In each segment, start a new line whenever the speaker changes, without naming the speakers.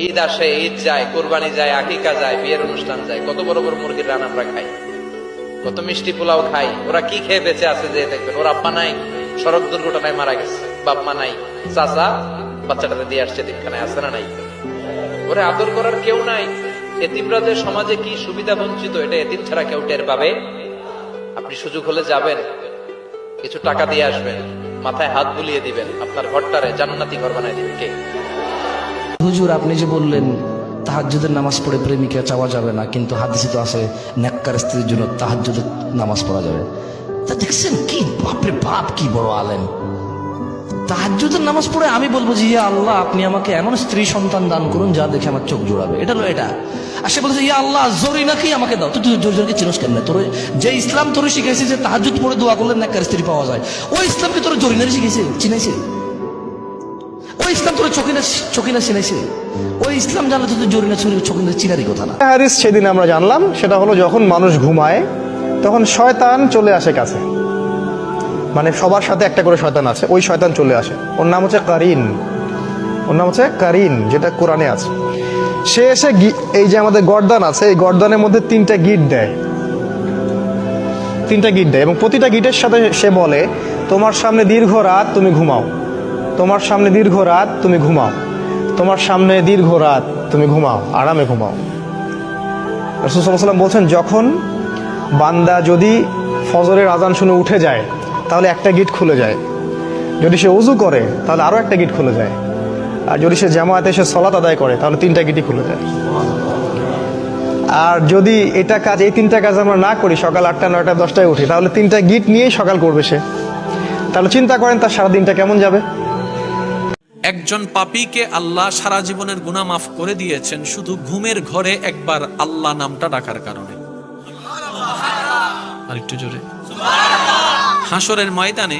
ঈদ আসে, ঈদ যায়, কোরবানি যায়, আকিকা যায়, বিয়ের অনুষ্ঠান যায়, কত বড় বড় মুরগির রান আমরা খাই, কত মিষ্টি পোলাও খাই। ওরা কি খেয়ে বেঁচে আছে যে দেখবেন, ওর আব্বা নাই, সড়ক দুর্ঘটনায় মারা গেছে, বাপ মা নাই, চাচা বাচ্চাটাকে দিয়ে আসছে দিনখানায়, আছে না নাই? ওরে আদর করার কেউ নাই। এতিমরা যে সমাজে কি সুবিধা বঞ্চিত, এটা এতিম ছাড়া কেউ টের পাবে? আপনি সুযোগ হলে যাবেন, কিছু টাকা দিয়ে আসবেন, মাথায় হাত বুলিয়ে দিবেন, আপনার ঘরটারে জান্নাতি ঘর বানায় দিবেন। কে?
হুজুর আপনি যে বললেন তাহাজ্জুদের নামাজ পড়ে প্রেমিকা চাওয়া যাবে না, কিন্তু হাদিসে তো আছে নেককার স্ত্রীর জন্য তাহাজ্জুদের নামাজ পড়া যাবে। তা দেখছেন কি বাপরে বাপ, কি বড় আলেম। তাহাজ্জুদের নামাজ পড়ে আমি বলবো যে ইয়া আল্লাহ আপনি আমাকে এমন স্ত্রী সন্তান দান করুন যা দেখে আমার চোখ জোড়াবে, এটা হলো এটা। আর সে বলছে ইয়া আল্লাহ জরিনাকে আমাকে দাও। তুই জরিনাকে চিনস কেন? তোর যে ইসলাম তোর শিখাইছে যে তাহাজ্জুদ পড়ে দোয়া করলে নেককার স্ত্রী পাওয়া যায়, ওই ইসলামকে তোর জরিনারে শিখাইছে, চিনাইছে? ওই ইসলাম তোর চকিনা চিনাইছে? ওই ইসলাম জানলে তো জরিনা চকিনা চিনারই কথা না।
হাদিস সেদিন আমরা জানলাম, সেটা হলো যখন মানুষ ঘুমায় তখন শয়তান চলে আসে কাছে, মানে সবার সাথে একটা করে শয়তান আছে, ওই শয়তান চলে আসে, ওর নাম হচ্ছে কারিন, ওর নাম হচ্ছে কারিন, যেটা কোরআনে আছে। সে এসে এই যে আমাদের গর্দান আছে, এই গর্দানের মধ্যে তিনটা গিট দেয় এবং প্রতিটা গিটের সাথে সে বলে তোমার সামনে দীর্ঘ রাত তুমি ঘুমাও, তোমার সামনে দীর্ঘ রাত তুমি ঘুমাও, তোমার সামনে দীর্ঘ রাত তুমি ঘুমাও, আরামে ঘুমাও। রাসূল সাল্লাল্লাহু আলাইহি ওয়াসাল্লাম বলছেন যখন বান্দা যদি ফজরের আজান শুনে উঠে যায় তাহলে একটা গিট খুলে যায়, যদি সে ওযু করে তাহলে আরো একটা গিট খুলে যায়, আর যদি সে জামায়াতে এসে সালাত আদায় করে তাহলে তিনটা গিটই খুলে যায়। আর যদি এই তিনটা কাজ আমরা না করি, সকাল 8টা 9টা 10টায় উঠি, তাহলে তিনটা গিট নিয়েই সকাল করবে সে। তাহলে চিন্তা করেন তার সারা দিনটা কেমন যাবে।
একজন পাপীকে আল্লাহ সারা জীবনের গুনাহ মাফ করে দিয়েছেন শুধু ঘুমের ঘরে একবার আল্লাহ নামটা ডাকার কারণে। আরেকটু জোরে। হাসরের ময়দানে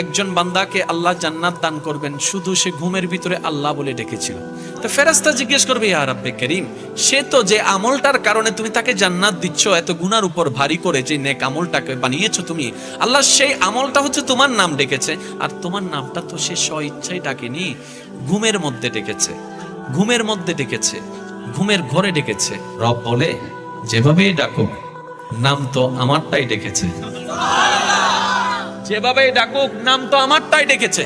একজন বান্দাকে আল্লাহ জান্নাত দান করবেন শুধু সে ঘুমের ভিতরে আল্লাহ বলে ডেকেছিল। তো ফেরেশতা জিজ্ঞেস করবে ইয়া রাব্বে কারীম, সে তো যে আমলটার কারণে তুমি তাকে জান্নাত দিচ্ছ, এত গুনার উপর ভারী করে যে নেক আমলটাকে বানিয়েছো তুমি, আল্লাহ সেই আমলটা হচ্ছে তোমার নাম ডেকেছে, আর তোমার নামটা তো সে স্বইচ্ছায় ডাকেনি, ঘুমের মধ্যে ডেকেছে, ঘুমের মধ্যে ডেকেছে, ঘুমের ঘরে ডেকেছে। রব বলে যেভাবেই ডাকো নাম তো আমারটাই ডেকেছে, যেভাবে ডাকুক নাম তো আমারটাই ডেকেছে,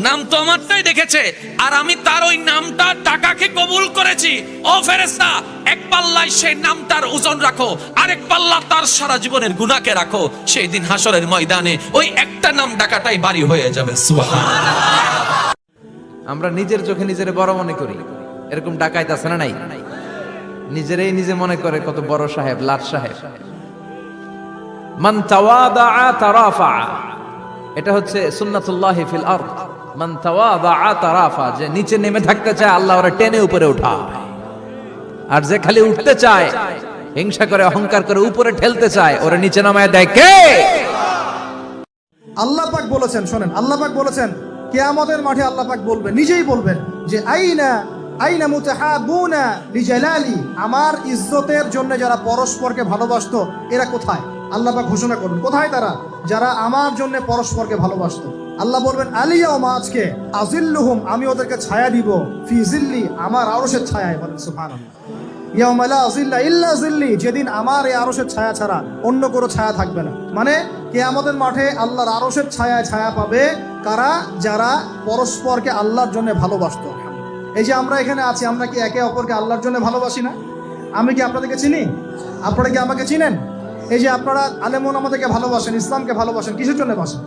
নাম তো আমারটাই ডেকেছে, আর আমি তার ওই নামটা টাকাকে কবুল করেছি। ও ফেরেশতা, এক পাল্লায় সেই নামটার ওজন রাখো, আরেক পাল্লা তার সারা জীবনের গুনাহকে রাখো। সেই দিন হাসরের ময়দানে ওই একটা নাম ডাকাটাই বাড়ি হয়ে যাবে। সুবহানাল্লাহ।
আমরা নিজের চোখে নিজের বড় মনে করি, এরকম ডাকাইত আছে না নাই? নিজেরাই নিজে মনে করে কত বড় সাহেব, লাট সাহেব। মান তাওয়াদা তারাফা, এটা হচ্ছে সুন্নাতুল্লাহি ফিল আরদ। মান তাওয়াদা তারাফা, যে নিচে নেমে থাকতে চায় আল্লাহ ওরা টেনে উপরে উঠায়, আর যে খালি উঠতে চায়, হিংসা করে অহংকার করে উপরে ঠেলতে চায়, ওরা নিচে নামায় দেয় কে?
আল্লাহ পাক বলেছেন, শোনেন, আল্লাহ পাক বলেছেন কিয়ামতের মাঠে আল্লাহ পাক বলবেন, নিজেই বলবেন যে আইনা মুতাহাবুনা লিজালালি, আমার ইজ্জতের জন্য যারা পরস্পরকে ভালোবাসতো এরা কোথায়? আল্লাহ পাক ঘোষণা করবেন কোথায় তারা, যারা আমার জন্য পরস্পরকে ভালোবাসতো। আল্লাহ বলবেন আলিয়াউমা, আজকে, আজিল্লুহুম, আমি ওদেরকে ছায়া দিব, ফি জিল্লি, আমার আরশের ছায়ায়। বলেন সুবহানাল্লাহ। ইয়াউমা লা জিল্লা ইল্লা জিল্লি, যেদিন আমার এই আরশের ছায়া ছাড়া অন্য কোনো ছায়া থাকবে না। মানে কিয়ামতের মাঠে আল্লাহর আরশের ছায়ায় ছায়া পাবে কারা? যারা পরস্পরকে আল্লাহর জন্য ভালোবাসতো। এই যে আমরা এখানে আছি, আমরা কি একে অপরকে আল্লাহর জন্য ভালোবাসি না? আমি কি আপনাদেরকে চিনি? আপনারা কি আমাকে চিনেন? এই যে আপনারা আলেমুন আমাদেরকে ভালোবাসেন, ইসলামকে ভালোবাসেন, কিসের জন্য বাসেন?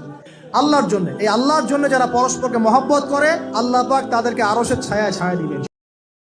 আল্লাহর জন্য। এই আল্লাহর জন্য যারা পরস্পরকে মহব্বত করে, আল্লাহ পাক তাদেরকে আরশের ছায়ায় ছায়া দিবেন।